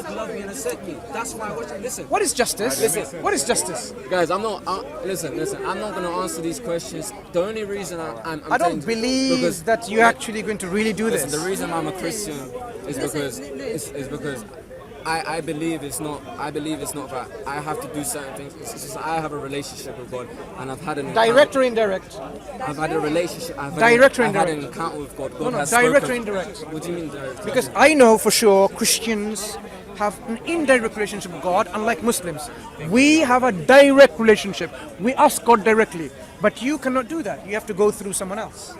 God loved me and accepted me. That's why I watch it. Listen. What is justice? Listen. What is justice? Guys, I'm not. Listen. I'm not going to answer these questions. The only reason I'm I don't believe that you're actually going to really do this. The reason I'm a Christian is because I believe it's not. I believe it's not that I have to do certain things. It's just I have a relationship with God, and I've had an direct or indirect. I've had a relationship. I've had an encounter with God. God has direct spoken. or indirect. What do you mean direct? Because I know for sure Christians have an indirect relationship with God, unlike Muslims. We have a direct relationship. We ask God directly, but you cannot do that. You have to go through someone else.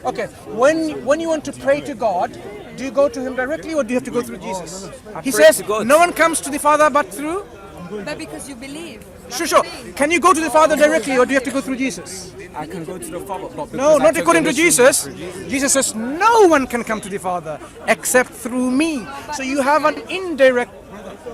Okay, when you want to pray to God, do you go to Him directly or do you have to go through Jesus? He says, no one comes to the Father but through? But because you believe. Sure. Can you go to the Father directly or do you have to go through Jesus? I can go to the Father. No, not according to Jesus. Jesus says no one can come to the Father except through me. So you have an indirect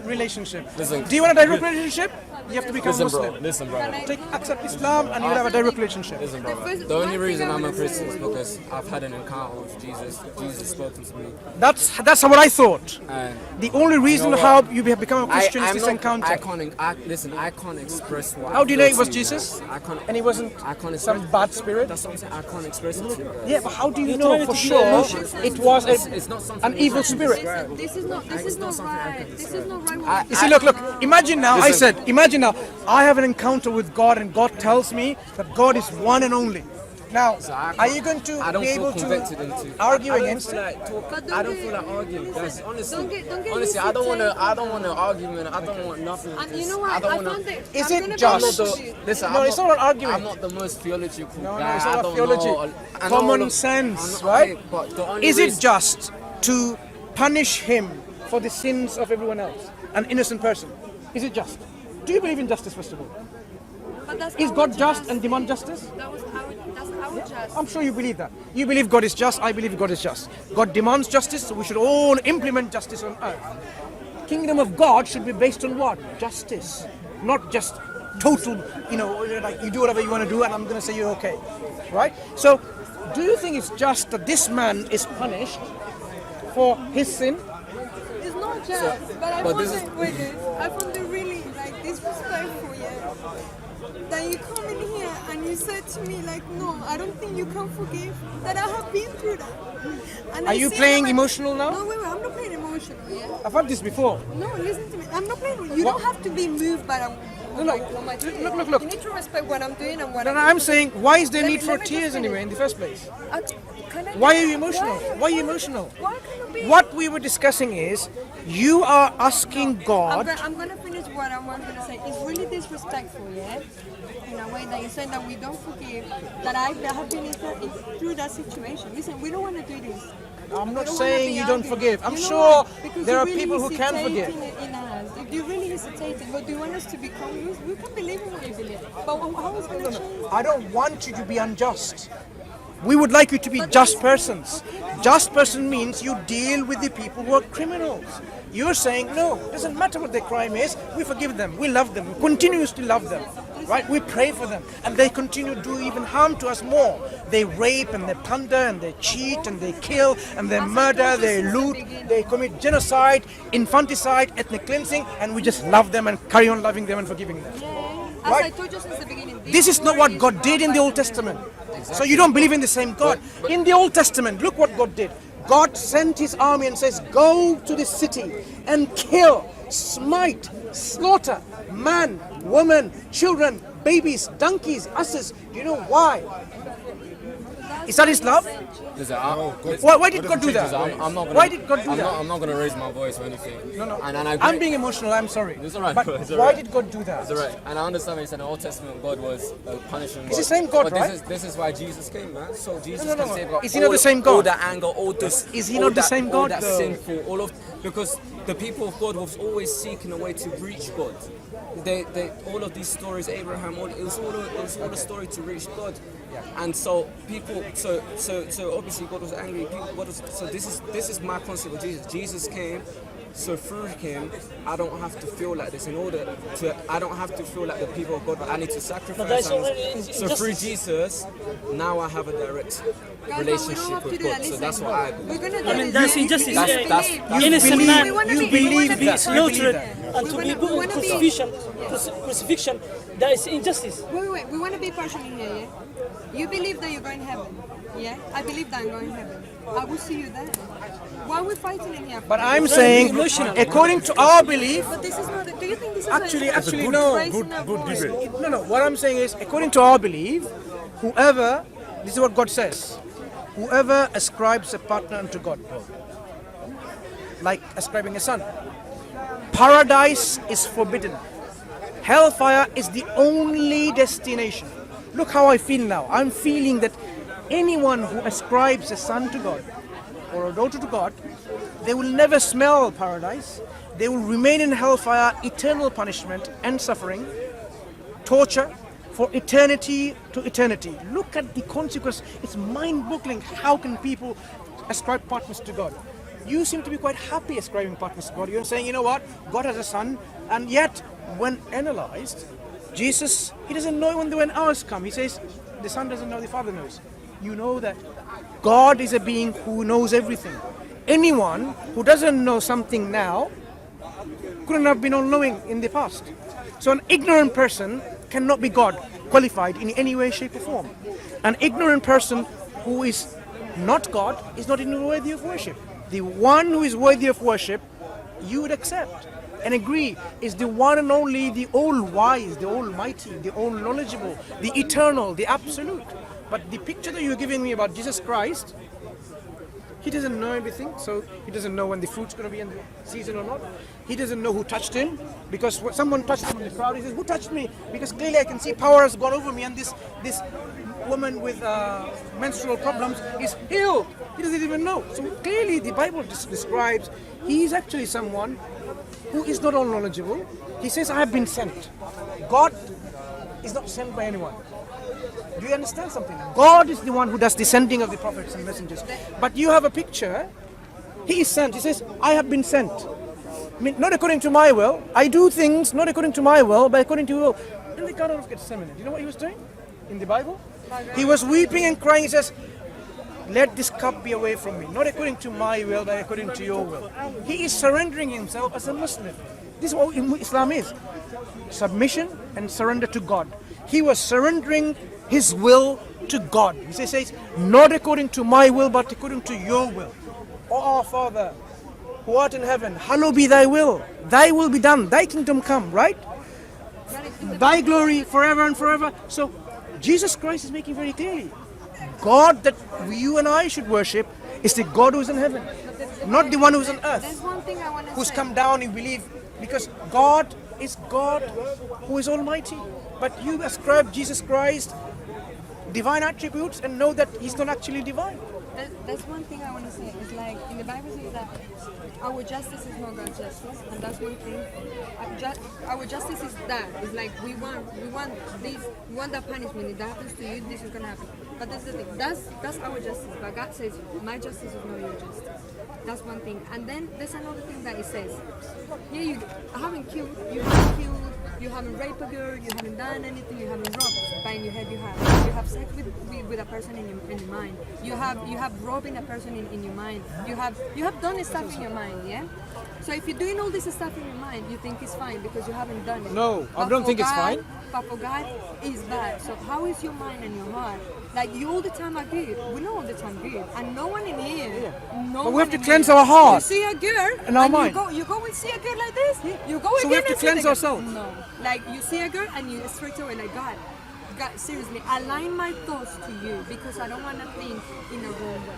relationship. Listen, do you want a direct relationship? You have to become Muslim. Listen, bro. Accept Islam and you'll have a direct relationship. Listen, bro. The only reason I'm a Christian is because I've had an encounter with Jesus. Jesus spoken to me. That's what I thought. And the only reason how you have become a Christian is this encounter. I can't express what. How do you know it was Jesus? And he wasn't some bad spirit? That's what I'm saying. I can't express it to you. Yeah, but how do you know for sure it was an evil spirit? This is not right. This is not right. You see, look. Imagine now. Imagine now. I have an encounter with God, and God tells me that God is one and only. Now, are you going to be able to argue against it? I don't feel like arguing, guys. Honestly, I don't want an argument. I don't want nothing. And you know what? I found it. Is it just? Listen, no, it's not arguing. I'm not the most theological guy. No, it's not a theology. Common sense, right? Is it just to punish him for the sins of everyone else, an innocent person? Is it just? Do you believe in justice, first of all? Is God just and demand justice? That's our just. I'm sure you believe that. You believe God is just, I believe God is just. God demands justice, so we should all implement justice on earth. Kingdom of God should be based on what? Justice. Not just total, like you do whatever you want to do and I'm going to say you're okay. Right? So, do you think it's just that this man is punished for his sin? It's not just, but I found it really disrespectful, that you come in here and you said to me no, I don't think you can forgive, that I have been through that. And are you playing emotional now? No, wait, I'm not playing emotional, I've had this before. No, listen to me, I'm not playing. You don't have to be moved by Look. You need to respect what I'm doing and what I'm saying, why is there need for tears anyway in the first place? Why are you emotional? Why are you emotional? What we were discussing is, you are asking God. I'm going to finish what I'm going to say. It's really disrespectful, in a way that you say that we don't forgive, that I have been through that situation. Listen, we don't want to do this. I'm not saying you don't forgive. I'm sure there are people who can forgive. If you're really hesitating, but do you want us to become, we can believe in what you believe. But how is it going to change? I don't want you to be unjust. We would like you to be just persons. Just person means you deal with the people who are criminals. You're saying, no, it doesn't matter what their crime is, we forgive them, we love them, we continuously love them, right? We pray for them, and they continue to do even harm to us more. They rape and they plunder and they cheat and they kill and they murder, they loot, they commit genocide, infanticide, ethnic cleansing, and we just love them and carry on loving them and forgiving them. As I told you since the beginning. This is not what God did in the Old Testament. So you don't believe in the same God. In the Old Testament, look what God did. God sent his army and says, go to the city and kill, smite, slaughter, man, woman, children, babies, donkeys, asses. Do you know why? Is that his love? Listen, why did God do that? Why did God do that? I'm not going to raise my voice or anything. No. I'm being emotional, I'm sorry. It's alright. But why did God do that? It's alright. And I understand when you said in the Old Testament God was punishing. It's the same God, but right? This is why Jesus came, man. So Jesus can save God. Is he not the same God? All the anger, all this. Is he not the same God? All that sinful, because the people of God was always seeking a way to reach God. They all of these stories, Abraham, it was all a story to reach God. And so people, so obviously God was angry. So this is my concept of Jesus. Jesus came So through him, I don't have to feel like this. I don't have to feel like the people of God, but I need to sacrifice. that's already So through Jesus, now I have a direct relationship with God. So that's what I believe. We're gonna do I mean, this. that's injustice. That's Innocent believe- man you to believe be that. slaughtered and to We be wanna- put we in wanna be- crucifixion. That is injustice. Wait. We want to be partial in here, yeah? You believe that you're going to heaven, yeah? I believe that I'm going to heaven. I will see you there. Why are we fighting in here? But I'm saying, emotional. according to our belief, But this is not. Do you think this is actually no. No. What I'm saying is, according to our belief, whoever, this is what God says, whoever ascribes a partner unto God, like ascribing a son, paradise is forbidden. Hellfire is the only destination. Look how I feel now. I'm feeling that anyone who ascribes a son to God or a daughter to God, they will never smell paradise. They will remain in hellfire, eternal punishment and suffering, torture for eternity to eternity. Look at the consequence. It's mind-boggling. How can people ascribe partners to God? You seem to be quite happy ascribing partners to God. You're saying, you know what, God has a son, and yet when analyzed, Jesus, he doesn't know when hours come. He says, the son doesn't know, the father knows. You know that God is a being who knows everything. Anyone who doesn't know something now couldn't have been all-knowing in the past. So an ignorant person cannot be God, qualified in any way, shape or form. An ignorant person who is not God is not even worthy of worship. The one who is worthy of worship, you would accept and agree, is the one and only, the all-wise, the almighty, the all-knowledgeable, the eternal, the absolute. But the picture that you're giving me about Jesus Christ, he doesn't know everything, so he doesn't know when the fruit's going to be in the season or not. He doesn't know who touched him, because someone touched him in the crowd. He says, who touched me? Because clearly I can see power has gone over me, and this woman with menstrual problems is healed. He doesn't even know. So clearly the Bible describes he is actually someone who is not all knowledgeable. He says, I have been sent. God is not sent by anyone. Do you understand something? God is the one who does the sending of the prophets and messengers. But you have a picture. He is sent. He says, I have been sent. I mean, not according to my will. I do things not according to my will, but according to your will. In the Garden of Gethsemane, do you know what he was doing in the Bible? He was weeping and crying. He says, let this cup be away from me. Not according to my will, but according to your will. He is surrendering himself as a Muslim. This is what Islam is. Submission and surrender to God. He was surrendering his will to God. He says, not according to my will, but according to your will. O our Father, who art in heaven, hallowed be thy will. Thy will be done. Thy kingdom come, right? Thy glory forever and forever. So Jesus Christ is making very clearly, God that you and I should worship is the God who is in heaven, not the one who is on earth, There's one thing I want to who's say. come down, you believe, because God is God who is almighty. But you ascribe Jesus Christ divine attributes and know that he's not actually divine. That's one thing I want to say. It's like in the Bible says that our justice is not God's justice, and that's one thing. Our justice is that. It's like we want this, we want that punishment. If that happens to you, this is gonna happen. But that's the thing. That's our justice. But God says, my justice is not your justice. That's one thing. And then there's another thing that it says. Yeah, you haven't killed. You haven't raped a girl, you haven't done anything, you haven't robbed, but in your head you have. You have sex with a person in your mind. You have robbing a person in your mind. You have done stuff in your mind, yeah? So if you're doing all this stuff in your mind, you think it's fine because you haven't done it. No, I But don't for think it's God- fine. But for God, it's bad. So how is your mind and your heart? Like you all the time are good. We know all the time good. And no one in here. No But we one have to in cleanse here. our heart. You see a girl And our and mind. you go and see a girl like this. You go So we have again to and see cleanse the girl. ourselves. No. Like you see a girl and you straight away like God, seriously, align my thoughts to you because I don't want to think in a wrong way.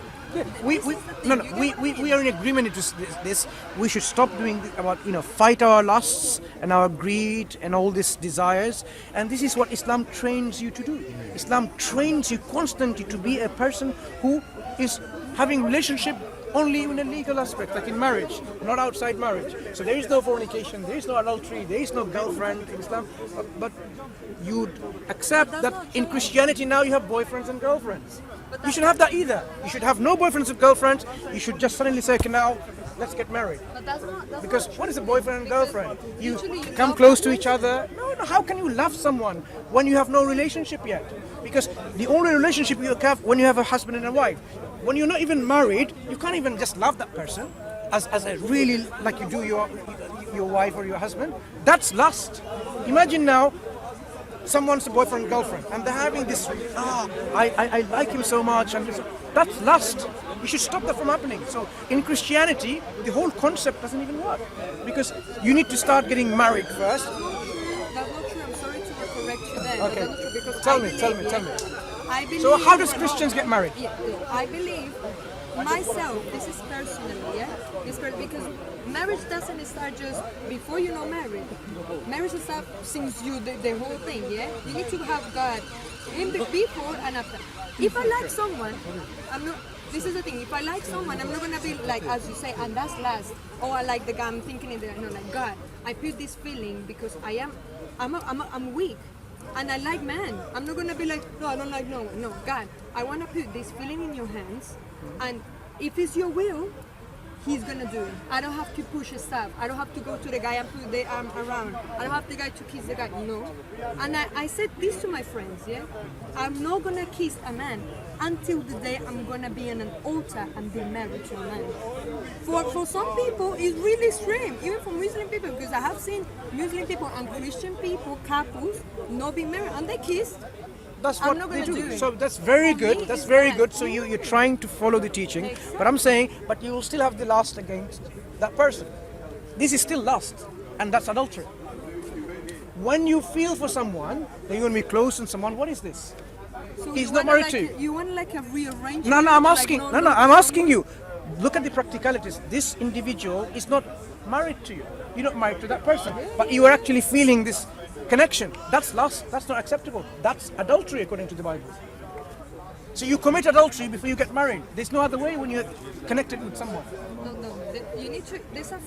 We are in agreement into this. We should stop doing about fight our lusts and our greed and all these desires. And this is what Islam trains you to do. Islam trains you constantly to be a person who is having relationship only in a legal aspect, like in marriage, not outside marriage. So there is no fornication, there is no adultery, there is no girlfriend in Islam. But you accept that in Christianity now you have boyfriends and girlfriends. You should have that either. You should have no boyfriends and girlfriends. You should just suddenly say, okay, now let's get married. But that's not Because not what is a true. boyfriend and Because girlfriend? You literally you come love close that to each person. other. No, how can you love someone when you have no relationship yet? Because the only relationship you have when you have a husband and a wife. When you're not even married, you can't even just love that person as a really like you do your wife or your husband. That's lust. Imagine now someone's a boyfriend and girlfriend and they're having this, I like him so much, and that's lust. You should stop that from happening. So in Christianity, the whole concept doesn't even work because you need to start getting married first. That's not true. I'm sorry to correct you there. But Okay. that's not true because Tell I me. believe. I believe. So how does Christians get married? Yeah, I believe myself. This is personally, yeah. Because marriage doesn't start just before you know married. Marriage starts since you the whole thing, yeah. You need to have God in the before and after. If I like someone, I'm not. This is the thing. If I like someone, I'm not gonna be like, as you say, and that's last. Oh, I like the guy. I'm thinking in there. No, like God. I feel this feeling because I'm weak. And I like man. I'm not gonna be like, no, I don't like no one. No, God, I wanna put this feeling in your hands, and if it's your will, He's gonna do it. I don't have to push his stuff. I don't have to go to the guy and put the arm around. I don't have the guy to kiss the guy. No. And I said this to my friends, yeah? I'm not gonna kiss a man until the day I'm gonna be on an altar and be married to a man. For some people, it's really strange, even for Muslim people, because I have seen Muslim people and Christian people, couples, not be married, and they kiss. That's I'm what not they gonna do. do it. So that's very For good. me, That's it's very bad. good. So you're trying to follow the teaching. But I'm saying, but you will still have the lust against that person. This is still lust, and that's adultery. When you feel for someone, then you're going to be close to someone. What is this? So He's you not wanna married to you. You want like a rearrangement? No, I'm like, asking. No, I'm asking you. Look at the practicalities. This individual is not married to you. You're not married to that person, but you are actually feeling this connection. That's lust. That's not acceptable. That's adultery according to the Bible. So you commit adultery before you get married. There's no other way when you're connected with someone. No. You need to. There's a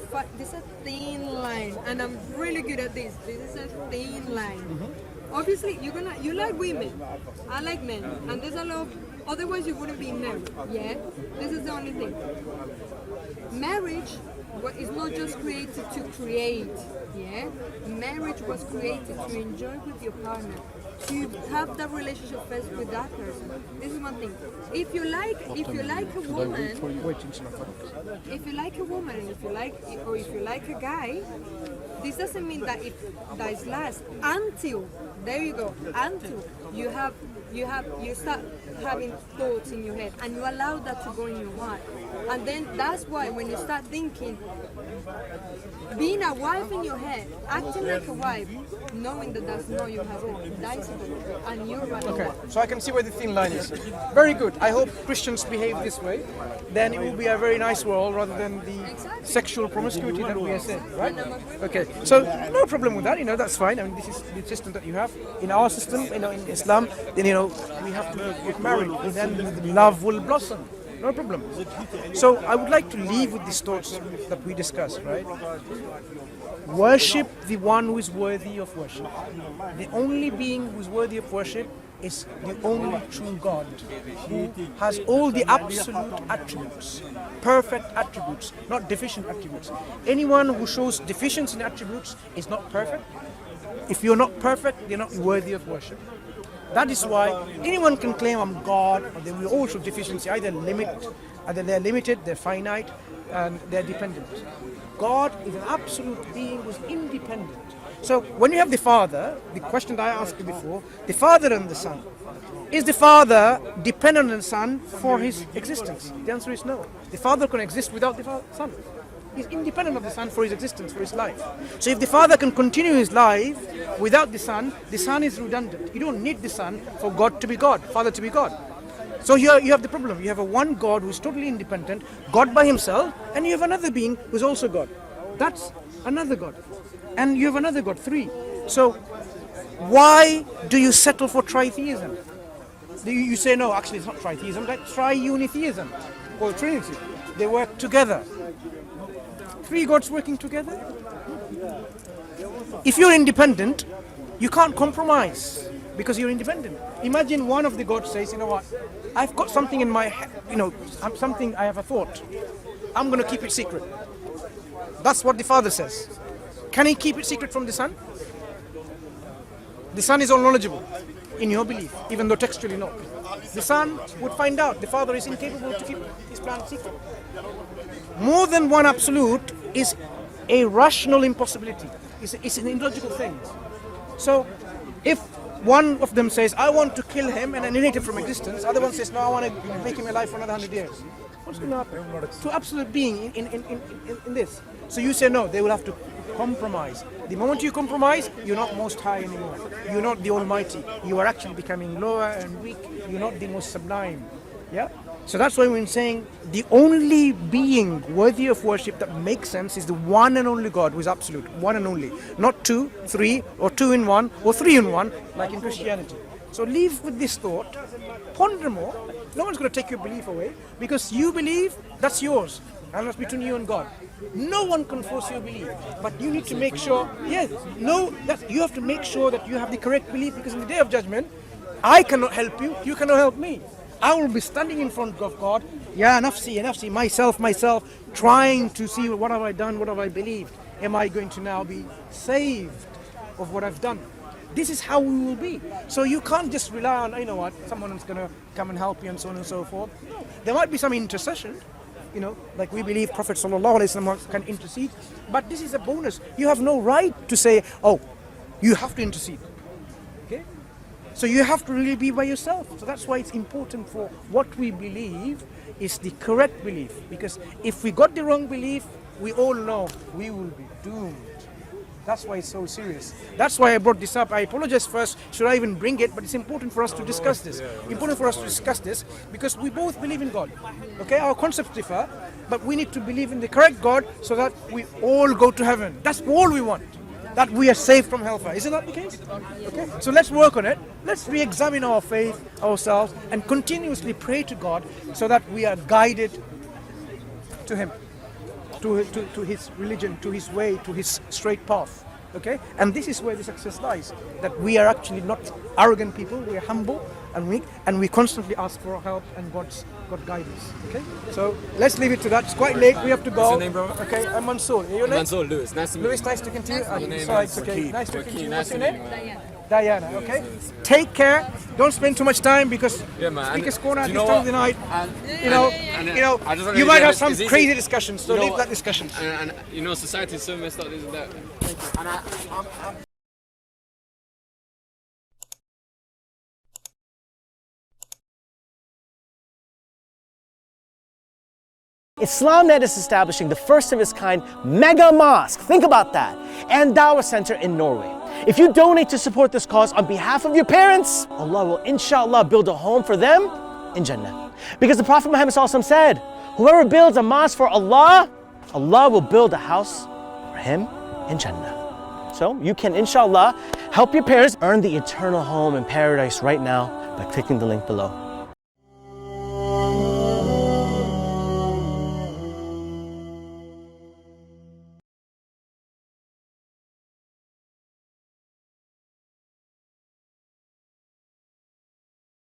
thin line, and I'm really good at this. This is a thin line. Obviously, you like women. I like men, and there's a lot of. Otherwise, you wouldn't be married. Yeah. This is the only thing. Marriage is not just created to create. Yeah. Marriage was created to enjoy with your partner. To have that relationship first with that person. This is one thing. If you like a woman, if you like a guy, this doesn't mean that that is last until you start having thoughts in your head and you allow that to go in your heart. And then that's why when you start thinking, being a wife in your head, acting like a wife, knowing that that's not your husband, that is adultery, and you're running Okay, away. so I can see where the thin line is. Very good. I hope Christians behave this way. Then it will be a very nice world rather than the sexual promiscuity that we are saying, right? Okay, so no problem with that. That's fine. I mean, this is the system that you have. In our system, in Islam, then we have to get married, and then love will blossom. No problem. So I would like to leave with these thoughts that we discussed, right? Worship the one who is worthy of worship. The only being who is worthy of worship is the only true God, who has all the absolute attributes, perfect attributes, not deficient attributes. Anyone who shows deficiency in attributes is not perfect. If you're not perfect, you're not worthy of worship. That is why anyone can claim I'm God, or they will all show deficiency. Either they're limited, they're finite, and they're dependent. God is an absolute being who's independent. So when you have the Father, the question that I asked you before, the Father and the Son, is the Father dependent on the Son for his existence? The answer is no. The Father can exist without the Son. He's independent of the Son for his existence, for his life. So if the Father can continue his life without the Son is redundant. You don't need the Son for God to be God, Father to be God. So here you have the problem. You have a one God who's totally independent, God by himself, and you have another being who's also God. That's another God. And you have another God, three. So why do you settle for tritheism? You say, no, actually it's not tritheism, that's triunitheism, or Trinity. They work together. Three gods working together? If you're independent, you can't compromise because you're independent. Imagine one of the gods says, you know what, I've got something in my head, I have a thought. I'm going to keep it secret. That's what the father says. Can he keep it secret from the son? The son is all knowledgeable in your belief, even though textually not. The son would find out the father is incapable to keep his plan secret. More than one absolute is a rational impossibility. It's an illogical thing. So if one of them says, I want to kill him and annihilate him from existence, the other one says, no, I want to make him alive for another 100 years. What's going to happen to absolute being in this? So you say no, they will have to compromise. The moment you compromise, you're not most high anymore. You're not the Almighty. You are actually becoming lower and weak. You're not the most sublime. Yeah? So that's why we're saying the only being worthy of worship that makes sense is the one and only God who is absolute. One and only. Not two, three, or two in one, or three in one, like in Christianity. So leave with this thought, ponder more. No one's going to take your belief away, because you believe, that's yours, and that's between you and God. No one can force your belief, but you need to make sure, yes, no, that you have to make sure that you have the correct belief, because in the day of judgment, I cannot help you, you cannot help me. I will be standing in front of God, nafsi, myself, trying to see what have I done, what have I believed. Am I going to now be saved of what I've done? This is how we will be. So you can't just rely on, you know what, someone's going to come and help you and so on and so forth. There might be some intercession, you know, like we believe Prophet Sallallahu Alaihi Wasallam can intercede, but this is a bonus. You have no right to say, oh, you have to intercede. Okay? So you have to really be by yourself. So that's why it's important for what we believe is the correct belief. Because if we got the wrong belief, we all know we will be doomed. That's why it's so serious. That's why I brought this up. I apologize first, should I even bring it, but it's important for us to discuss this. Important for us to discuss this because we both believe in God. Okay, our concepts differ, but we need to believe in the correct God so that we all go to heaven. That's all we want. That we are saved from hellfire. Isn't that the case? Okay, so let's work on it. Let's re-examine our faith ourselves and continuously pray to God so that we are guided to Him. To his religion, to his way, to his straight path. Okay? And this is where the success lies. That we are actually not arrogant people, we are humble and weak, and we constantly ask for help and God guidance. Okay? So let's leave it to that. It's quite late, we have to go. What's your name, bro? Okay, I'm Mansur. Your name? Mansur, Lewis. Nice to meet you. Lewis, nice to continue. Nice Okay. Nice to continue. What's your meet name? Diana, okay? Take care. Don't spend too much time because Speakerscorner at this time of the night, you might have some crazy discussions, so leave that discussion. And you know, society is so messed up, isn't that? And I'm IslamNet is establishing the first of its kind mega mosque, think about that, and Dawah Center in Norway. If you donate to support this cause on behalf of your parents, Allah will inshallah build a home for them in Jannah. Because the Prophet Muhammad ﷺ said, whoever builds a mosque for Allah, Allah will build a house for him in Jannah. So you can inshallah help your parents earn the eternal home in paradise right now by clicking the link below.